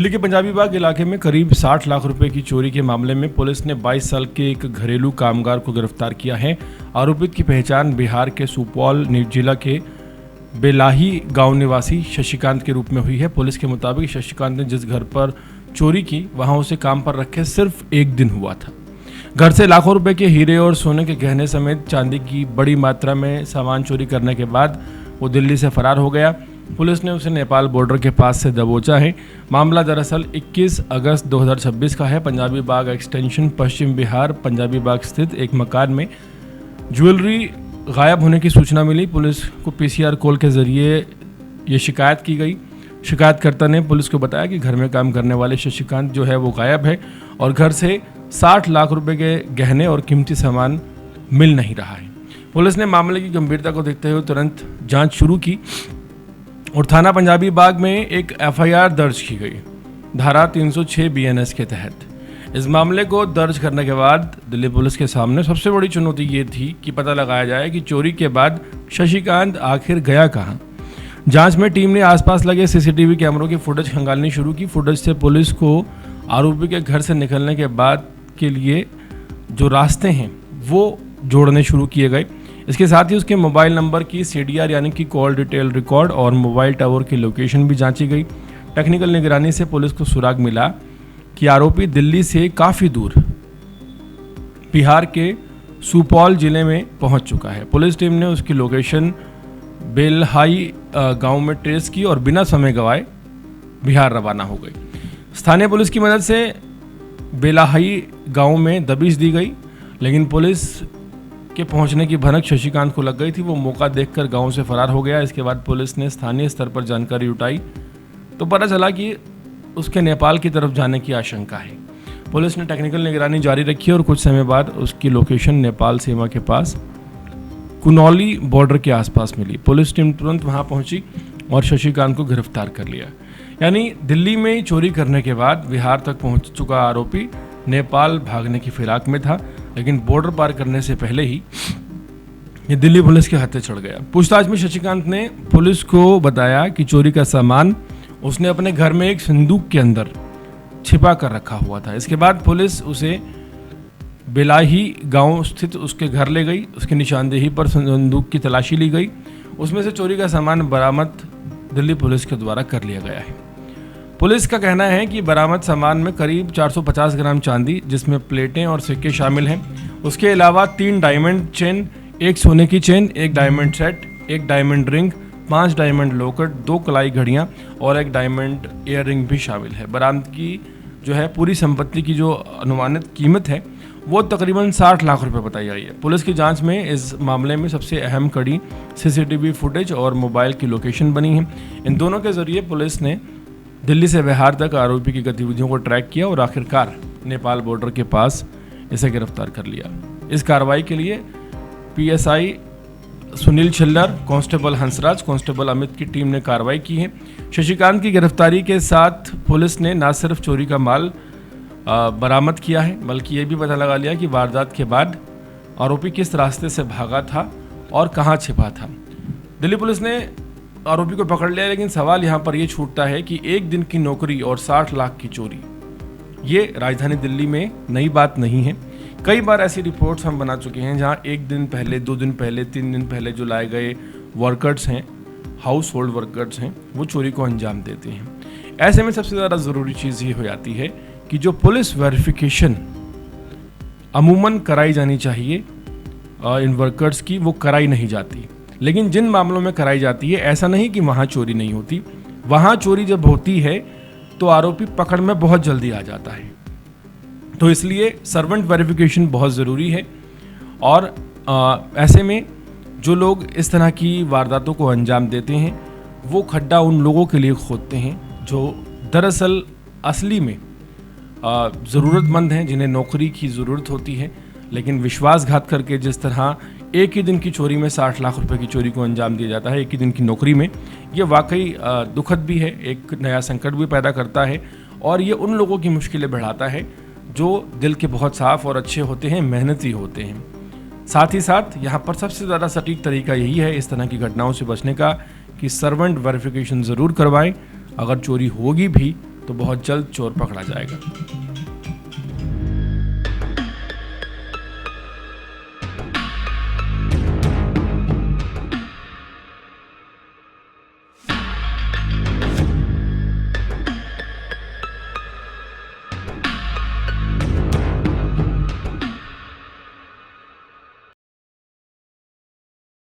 दिल्ली के पंजाबी बाग इलाके में करीब 60 लाख रुपए की चोरी के मामले में पुलिस ने 22 साल के एक घरेलू कामगार को गिरफ्तार किया है। आरोपित की पहचान बिहार के सुपौल जिला के बेलाही गांव निवासी शशिकांत के रूप में हुई है। पुलिस के मुताबिक शशिकांत ने जिस घर पर चोरी की वहां उसे काम पर रखे सिर्फ एक दिन हुआ था। घर से लाखों रुपए के हीरे और सोने के गहने समेत चांदी की बड़ी मात्रा में सामान चोरी करने के बाद वो दिल्ली से फरार हो गया। पुलिस ने उसे नेपाल बॉर्डर के पास से दबोचा है। मामला दरअसल 21 अगस्त 2026 का है। पंजाबी बाग एक्सटेंशन पश्चिम बिहार पंजाबी बाग स्थित एक मकान में ज्वेलरी गायब होने की सूचना मिली। पुलिस को पीसीआर कॉल के जरिए ये शिकायत की गई। शिकायतकर्ता ने पुलिस को बताया कि घर में काम करने वाले शशिकांत जो है वो गायब है और घर से 60 लाख रुपए के गहने और कीमती सामान मिल नहीं रहा है। पुलिस ने मामले की गंभीरता को देखते हुए तुरंत जांच शुरू की और थाना पंजाबी बाग में एक एफआईआर दर्ज की गई धारा 306 बीएनएस के तहत। इस मामले को दर्ज करने के बाद दिल्ली पुलिस के सामने सबसे बड़ी चुनौती ये थी कि पता लगाया जाए कि चोरी के बाद शशिकांत आखिर गया कहां। जांच में टीम ने आसपास लगे सीसीटीवी कैमरों की फुटेज खंगालनी शुरू की। फुटेज से पुलिस को आरोपी के घर से निकलने के बाद के लिए जो रास्ते हैं वो जोड़ने शुरू किए गए। इसके साथ ही उसके मोबाइल नंबर की सीडीआर यानी कि कॉल डिटेल रिकॉर्ड और मोबाइल टावर की लोकेशन भी जांची गई। टेक्निकल निगरानी से पुलिस को सुराग मिला कि आरोपी दिल्ली से काफ़ी दूर बिहार के सुपौल जिले में पहुंच चुका है। पुलिस टीम ने उसकी लोकेशन बेलहाई गांव में ट्रेस की और बिना समय गंवाए बिहार रवाना हो गई। स्थानीय पुलिस की मदद से बेलाहाई गांव में दबिश दी गई, लेकिन पुलिस के पहुंचने की भनक शशिकांत को लग गई थी। वो मौका देखकर गांव से फरार हो गया। इसके बाद पुलिस ने स्थानीय स्तर पर जानकारी जुटाई तो पता चला कि उसके नेपाल की तरफ जाने की आशंका है। पुलिस ने टेक्निकल निगरानी जारी रखी और कुछ समय बाद उसकी लोकेशन नेपाल सीमा के पास कुनौली बॉर्डर के आसपास मिली। पुलिस टीम तुरंत वहां पहुंची और शशिकांत को गिरफ्तार कर लिया। यानी दिल्ली में चोरी करने के बाद बिहार तक पहुंच चुका आरोपी नेपाल भागने की फिराक में था, लेकिन बॉर्डर पार करने से पहले ही ये दिल्ली पुलिस के हाथे चढ़ गया। पूछताछ में शशिकांत ने पुलिस को बताया कि चोरी का सामान उसने अपने घर में एक संदूक के अंदर छिपा कर रखा हुआ था। इसके बाद पुलिस उसे बेलाही गांव स्थित उसके घर ले गई। उसकी निशानदेही पर संदूक की तलाशी ली गई। उसमें से चोरी का सामान बरामद दिल्ली पुलिस के द्वारा कर लिया गया है। पुलिस का कहना है कि बरामद सामान में करीब 450 ग्राम चांदी जिसमें प्लेटें और सिक्के शामिल हैं। उसके अलावा 3 डायमंड चेन, 1 सोने की chain, 1 diamond set, 1 diamond ring, 5 diamond locket, 2 कलाई घड़ियां और 1 डायमंड ईयर रिंग भी शामिल है। बरामद की जो है पूरी संपत्ति की जो अनुमानित कीमत है वो तकरीबन 60 लाख रुपए बताई गई है। पुलिस की जांच में इस मामले में सबसे अहम कड़ी सीसीटीवी फुटेज और मोबाइल की लोकेशन बनी है। इन दोनों के जरिए पुलिस ने दिल्ली से बिहार तक आरोपी की गतिविधियों को ट्रैक किया और आखिरकार नेपाल बॉर्डर के पास इसे गिरफ्तार कर लिया। इस कार्रवाई के लिए PSI Sunil Chhillar, constable Hansraj, constable Amit की टीम ने कार्रवाई की है। शशिकांत की गिरफ्तारी के साथ पुलिस ने न सिर्फ चोरी का माल बरामद किया है बल्कि ये भी पता लगा लिया कि वारदात के बाद आरोपी किस रास्ते से भागा था और कहाँ छिपा था। दिल्ली पुलिस ने आरोपी को पकड़ लिया, लेकिन सवाल यहाँ पर ये छूटता है कि एक दिन की नौकरी और 60 लाख की चोरी ये राजधानी दिल्ली में नई बात नहीं है। कई बार ऐसी रिपोर्ट्स हम बना चुके हैं जहाँ एक दिन पहले, 2 दिन पहले, 3 दिन पहले जो लाए गए वर्कर्स हैं, हाउस होल्ड वर्कर्स हैं, वो चोरी को अंजाम देते हैं। ऐसे में सबसे ज़्यादा ज़रूरी चीज़ ये हो जाती है कि जो पुलिस वेरिफिकेशन अमूमन कराई जानी चाहिए इन वर्कर्स की, वो कराई नहीं जाती। लेकिन जिन मामलों में कराई जाती है, ऐसा नहीं कि वहाँ चोरी नहीं होती, वहाँ चोरी जब होती है तो आरोपी पकड़ में बहुत जल्दी आ जाता है। तो इसलिए सर्वेंट वेरिफिकेशन बहुत ज़रूरी है। और ऐसे में जो लोग इस तरह की वारदातों को अंजाम देते हैं वो खड्डा उन लोगों के लिए खोदते हैं जो दरअसल असली में ज़रूरतमंद हैं, जिन्हें नौकरी की ज़रूरत होती है, लेकिन विश्वासघात करके जिस तरह एक ही दिन की चोरी में 60 लाख रुपए की चोरी को अंजाम दिया जाता है एक ही दिन की नौकरी में, ये वाकई दुखद भी है, एक नया संकट भी पैदा करता है और ये उन लोगों की मुश्किलें बढ़ाता है जो दिल के बहुत साफ और अच्छे होते हैं, मेहनती होते हैं। साथ ही साथ यहाँ पर सबसे ज़्यादा सटीक तरीका यही है इस तरह की घटनाओं से बचने का कि सर्वेंट वेरिफिकेशन ज़रूर करवाएं। अगर चोरी होगी भी तो बहुत जल्द चोर पकड़ा जाएगा।